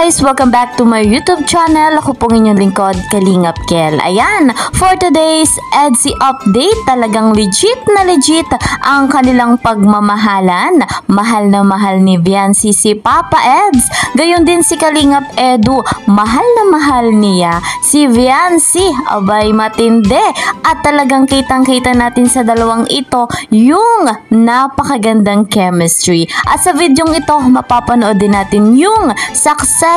guys! Welcome back to my YouTube channel. Ako pong inyong lingkod, Kalingap Kel. Ayan, for today's EDSI update, talagang legit na legit ang kanilang pagmamahalan. Mahal na mahal ni Viancy si Papa Eds. Gayon din si Kalingap Edu, mahal na mahal niya si Viancy. Abay, matindi. At talagang kitang-kita natin sa dalawang ito yung napakagandang chemistry. At sa videong ito, mapapanood din natin yung successful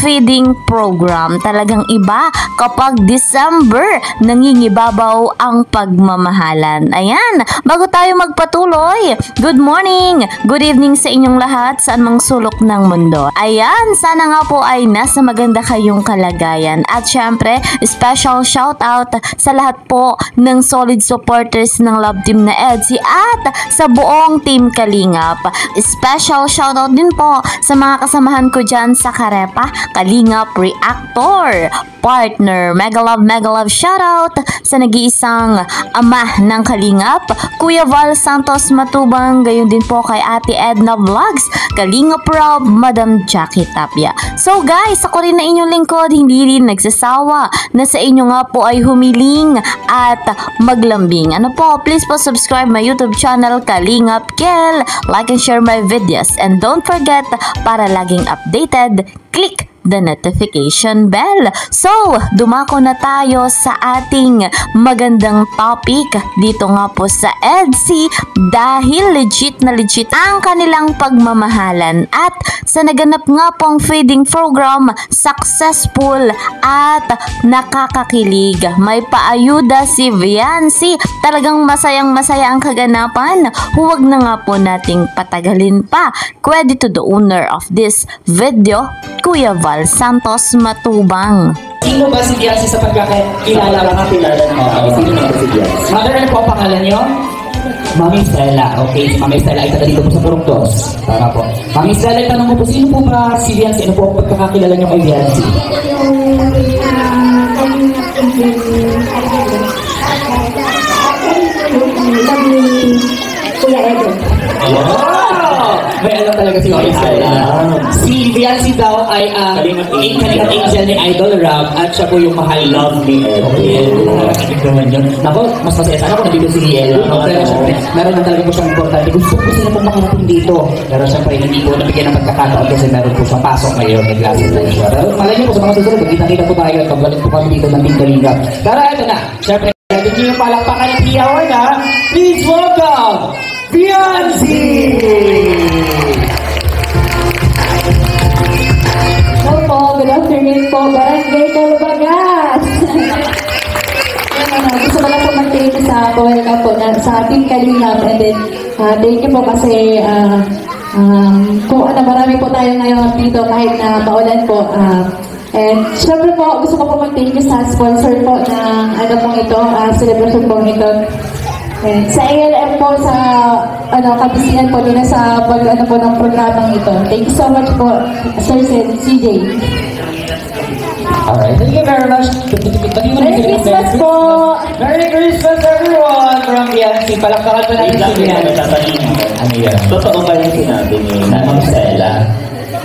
feeding program. Talagang iba kapag December, nangingibabaw ang pagmamahalan. Ayan, bago tayo magpatuloy, good morning, good evening sa inyong lahat saan mang sulok ng mundo. Ayan, sana nga po ay nasa maganda kayong kalagayan. At syempre, special shout out sa lahat po ng solid supporters ng love team na EDSI at sa buong team Kalingap. Special shout out din po sa mga kasamahan ko dyan sa Karepa, Kalingap Reactor, partner, mega love shoutout sa nag-iisang ama ng Kalingap, Kuya Val Santos Matubang, gayon din po kay Ate Edna Vlogs, Kalingap Rob, Madam Jackie Tapia. So guys, ako rin na inyong lingkod, hindi rin nagsasawa na sa inyo nga po ay humiling at maglambing. Ano po, please po subscribe my YouTube channel, Kalingap Kel, like and share my videos, and don't forget, para laging updated, click the notification bell. So, dumako na tayo sa ating magandang topic dito nga po sa EDSI dahil legit na legit ang kanilang pagmamahalan at sa naganap nga pong feeding program, successful at nakakakilig. May paayuda si Viancy. Talagang masayang-masaya ang kaganapan. Huwag na nga po nating patagalin pa. Credit to the owner of this video, Kuya Val Santos Matubang. Sino ba si Viancy sa pagkakilala? Kakilala mo. Sino ba si Viancy? Mother, ano po ang pangalan niyo? Mami Stella. Okay, si Mami Stella ay taga dito po sa Purong Dos. Tama po. Mami Stella, tanong mo po, sino po ba si Viancy? Ano po ang pagkakakilala niyo kay Viancy? Kuya Edo. May alam talaga si Mami Stella. Si Viancy daw ay Kalingap Angel ni Idol Rob at siya po yung mahal love ni Edo. Nakakakigig naman yun. Naku, mas masaya sana kung nandito si Ella. Pero syempre, meron na talaga po siyang importante. Gusto sila pong makarating dito. Pero syempre, hindi po nabigyan ng pagkakataon kasi meron po siyang pasok ngayon. May classes na siya. Pero malay niyo po sa mga susunod, magkita-kita po tayo at pagbalik po kami dito ng Team Kalingap. Pero ito na, syempre, natin niyo yung palakpakan ng Piyawan na. Please welcome Viancy! Hello po, good afternoon po, Barangay Calbagas. Gusto ko lang po mag-thank you sa welcome po sa Team Kalingap, and then thank you po kasi kung marami po tayo ngayon dito kahit na maulan po. And syempre po, gusto ko po mag-thank you sa sponsor po ng celebration po ito. And sa ALM po, sa kabisihan po nila sa po ng programang ito. Thank you so much po, Sir CJ. Alright, thank you very much. Merry Christmas po! Merry Christmas everyone from Viancy. Palakpakan po natin si Viancy. Ano yan? Totoo ba yung sinabi ni Mami Stella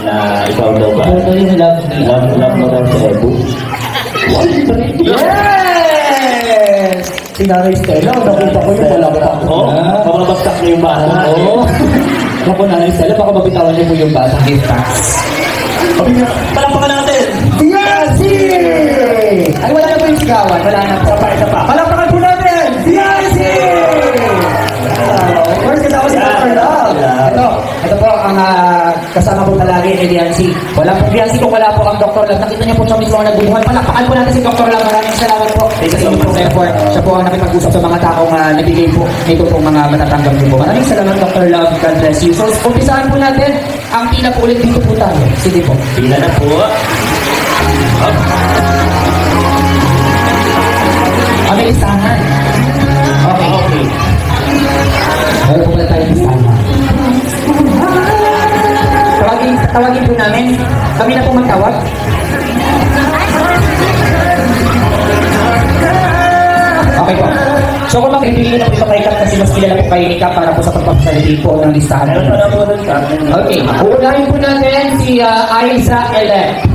na ikaw daw ba? Love mo daw si Edu? Yes! Si Nanay Stella, nakita ko yung palakpak ko. Mababagsak niyo yung bata. Oo. Naku, Nanay Stella, baka mabitawan niyo po yung bata. Palakpakan natin! Viancy! Ay, wala na po yung sigawan. Wala na. Isa pa. Palakpakan po natin! Viancy! Of course, kasama si Dr. Love. Ito po ang kasama po palagi ni Viancy. Wala po Viancy kung wala po ang Dr. Love. Nakita niya po siya mismo ang nagbubuhay. Palakpakan po natin si Dr. Love. Maraming salamat po. Sa inyong effort. Siya po ang nakipag-usap sa mga taong nabigay po nito po mga matatanggap niyo po. Maraming salamat, Dr. Love. God bless you. So, umpisahan po natin ang pila po ulit dito po tayo. Sige po. Pila na po. May listahan. Okay. Meron po pala tayong listahan. Tawagin po namin. Kami na po magtawag. Okay po. So kung makipili na po ito kay Kat kasi mas kilala po kayo ni Kat para po sa pagpapasaliti po ng listahan. Okay, uunahin po natin si Aiza Elec.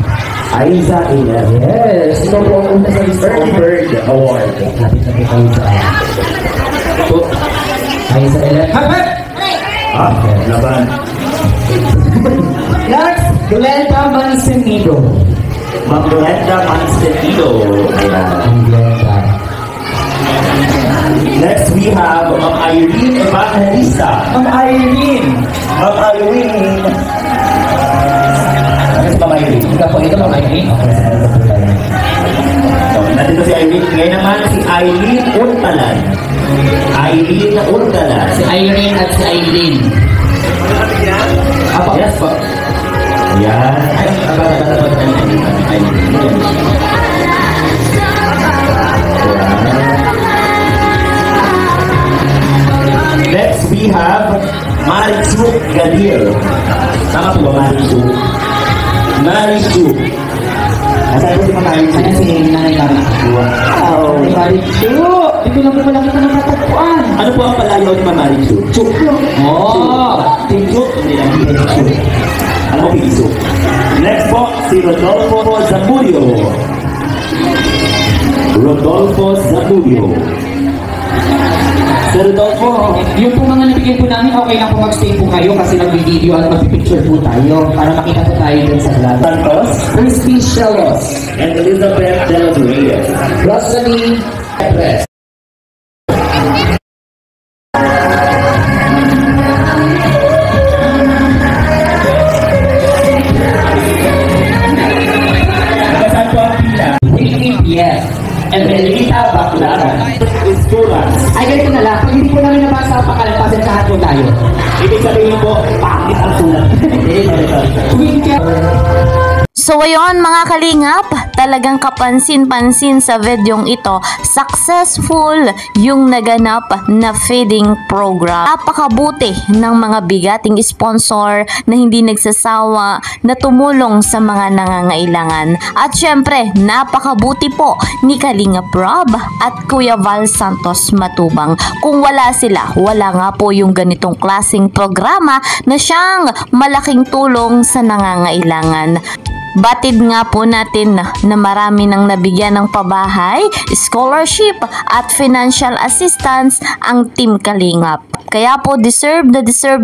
Aiza Elec. Yes, ito po ang una sa listahan. Bird Award. Lapit na po kayo sa Aiza Elec. Hapat! Laban. Next, Glenda Mansenido. Ma'am Glenda Mansenido. Next we have Ma'am Irene Evangelista. Ma'am Irene. Ma'am Irene. Next, Ma'am Irene. Ikaw po ito, Ma'am Irene. Nandito si Irene. Ngayon naman si Irene Untalan. Irene Untalan. Si Irene at si Aileen. Apa? Yes po. Yan. Next we have Marichu Gadir. Tama po ba Marichu? Marichu. Asan po si Ma'am Irene? Ayan si Nanay Kami. Wow. Nanay Kami. Dito lang po pala kita nakatagpuan. Ano po ang palayaw ni Ma'am Marichu? Chuk. Oh! Chuk. Hindi lang Chuk. Ano po piso? Next po, si Rodolfo Zamudio. Rodolfo Zamudio. Sir Rodolfo, Yung po mga nabigyan po namin, okay lang po mag-stay po kayo kasi nag-video at mag-picture po tayo para makita po tayo dun sa vlog. Santos, Crispy Shellos. and Elizabeth De Los Reyes. Rosalie Perez. Nagasan po ang pila. Willie P.S. And then Rita Baclaran. Isturas. Ay, ganito na lang. Pag hindi po namin nabasa ang pangalan, pasensyahan po tayo. Ibig sabihin po, pangit ang sulat. Winker. So ayun mga kalingap, talagang kapansin-pansin sa videong ito, successful yung naganap na feeding program. Napakabuti ng mga bigating sponsor na hindi nagsasawa na tumulong sa mga nangangailangan. At syempre, napakabuti po ni Kalingap Rob at Kuya Val Santos Matubang. Kung wala sila, wala nga po yung ganitong klaseng programa na siyang malaking tulong sa nangangailangan. Batid nga po natin na marami nang nabigyan ng pabahay, scholarship at financial assistance ang Team Kalingap. Kaya po deserve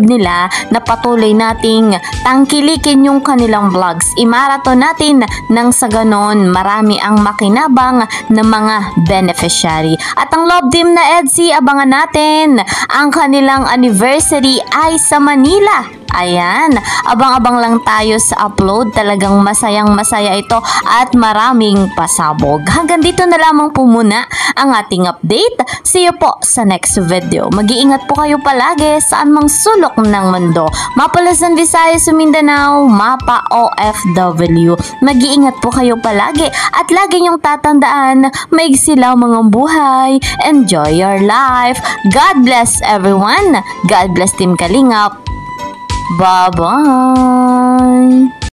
nila na patuloy nating tangkilikin yung kanilang vlogs. I-marathon natin nang sa ganon marami ang makinabang na mga beneficiary. At ang Love Team na EDSI, abangan natin ang kanilang anniversary ay sa Manila. Ayan, abang-abang lang tayo sa upload. Talagang masayang-masaya ito at maraming pasabog. Hanggang dito na lamang po muna ang ating update. See you po sa next video. Mag-iingat po kayo palagi saan mang sulok ng mundo. Mapa Luzon, Visayas, Mindanao, Mapa OFW. Mag-iingat po kayo palagi at lagi niyong tatandaan, maigsi lang mga buhay. Enjoy your life. God bless everyone. God bless Team Kalingap. Bye-bye!